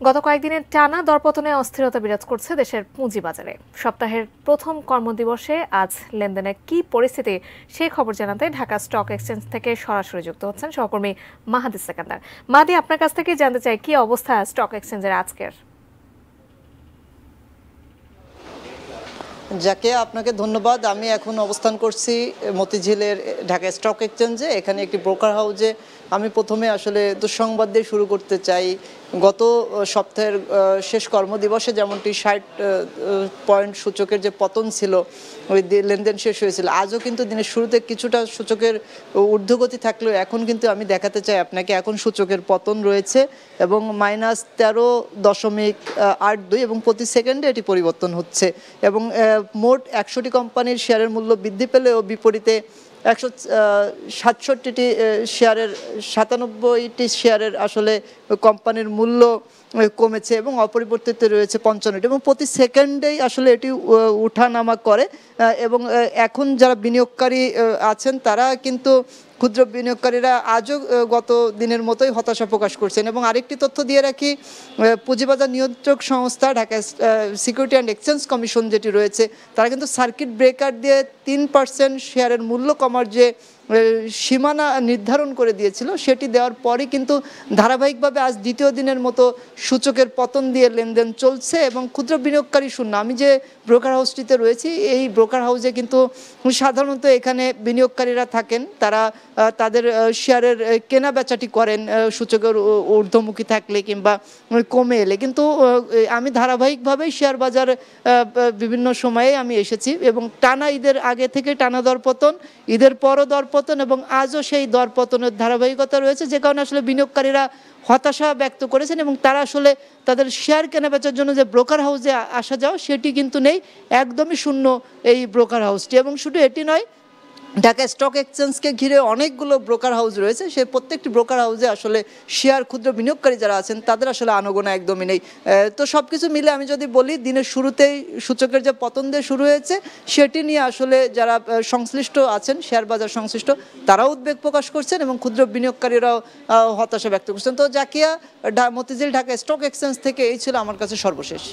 গত কয়েকদিনের টানা দরপতনে অস্থিরতা বিরাজ করছে দেশের পুঁজিবাজারে। সপ্তাহের প্রথম কর্মদিবসে আজ লেনদেনের কি পরিস্থিতি সেই খবর জানাতে ঢাকা স্টক এক্সচেঞ্জ থেকে সরাসরি যুক্ত হচ্ছেন সহকর্মী মাহাদি সেকেন্দার। মাহাদি, আপনার কাছ থেকে জানতে চাই কি অবস্থা স্টক এক্সচেঞ্জের আজকের। যাকে আপনাকে ধন্যবাদ। আমি এখন অবস্থান করছি মতিঝিলের ঢাকা স্টক এক্সচেঞ্জে। এখানে একটি ব্রোকার হাউসে আমি প্রথমে আসলে দুঃসংবাদ দিয়ে শুরু করতে চাই। গত সপ্তাহের শেষ কর্মদিবসে যেমনটি 60 পয়েন্ট সূচকের যে পতন ছিল, ওই লেনদেন শেষ হয়েছিল। আজও কিন্তু দিনের শুরুতে কিছুটা সূচকের ঊর্ধ্বগতি থাকলেও এখন কিন্তু আমি দেখাতে চাই আপনাকে, এখন সূচকের পতন রয়েছে এবং -13.82 এবং প্রতি সেকেন্ডে এটি পরিবর্তন হচ্ছে এবং মোট 100টি কোম্পানির শেয়ারের মূল্য বৃদ্ধি পেলেও বিপরীতে 167টি শেয়ারের 97টি শেয়ারের আসলে কোম্পানির মূল্য কমেছে এবং অপরিবর্তিত রয়েছে 55টি এবং প্রতি সেকেন্ডেই আসলে এটি উঠানামা করে এবং এখন যারা বিনিয়োগকারী আছেন তারা কিন্তু ক্ষুদ্র বিনিয়োগকারীরা আজও গত দিনের মতোই হতাশা প্রকাশ করছেন। এবং আরেকটি তথ্য দিয়ে রাখি, পুঁজিবাজার নিয়ন্ত্রক সংস্থা Dhaka security and exchange commission যেটি রয়েছে, তারা কিন্তু সার্কিট ব্রেকার দিয়ে 3% শেয়ারের মূল্য কমার যে সীমানা নির্ধারণ করে দিয়েছিল, সেটি দেওয়ার পরই কিন্তু ধারাবাহিকভাবে আজ দ্বিতীয় দিনের মতো সূচকের পতন দিয়ে লেনদেন চলছে এবং ক্ষুদ্র বিনিয়োগকারী শূন্য। আমি যে ব্রোকার হাউসটিতে রয়েছি, এই ব্রোকার হাউসে কিন্তু সাধারণত এখানে বিনিয়োগকারীরা থাকেন, তারা তাদের শেয়ারের কেনা বেচাটি করেন সূচকের ঊর্ধ্বমুখী থাকলে কিংবা কমে এলে। কিন্তু আমি ধারাবাহিকভাবেই শেয়ার বাজার বিভিন্ন সময়ে আমি এসেছি এবং টানা ঈদের আগে থেকে টানা দরপতন, ঈদের পরও দরপতন এবং আজও সেই দরপতনের ধারাবাহিকতা রয়েছে, যে কারণে আসলে বিনিয়োগকারীরা হতাশা ব্যক্ত করেছেন এবং তারা আসলে তাদের শেয়ার কেনা বেচার জন্য যে ব্রোকার হাউসে আসা যাওয়া সেটি কিন্তু নেই, একদমই শূন্য এই ব্রোকার হাউসটি। এবং শুধু এটি নয়, ঢাকা স্টক এক্সচেঞ্জকে ঘিরে অনেকগুলো ব্রোকার হাউস রয়েছে, সেই প্রত্যেকটি ব্রোকার হাউসে আসলে শেয়ার ক্ষুদ্র বিনিয়োগকারী যারা আছেন তাদের আসলে আনাগোনা একদমই নেই। তো সব কিছু মিলে আমি যদি বলি, দিনের শুরুতেই সূচকের যে পতন দিয়ে শুরু হয়েছে সেটি নিয়ে আসলে যারা সংশ্লিষ্ট আছেন, শেয়ার বাজার সংশ্লিষ্ট, তারাও উদ্বেগ প্রকাশ করছেন এবং ক্ষুদ্র বিনিয়োগকারীরাও হতাশা ব্যক্ত করছেন। তো জাকিয়া, মতিঝিল ঢাকা স্টক এক্সচেঞ্জ থেকে এই ছিল আমার কাছে সর্বশেষ।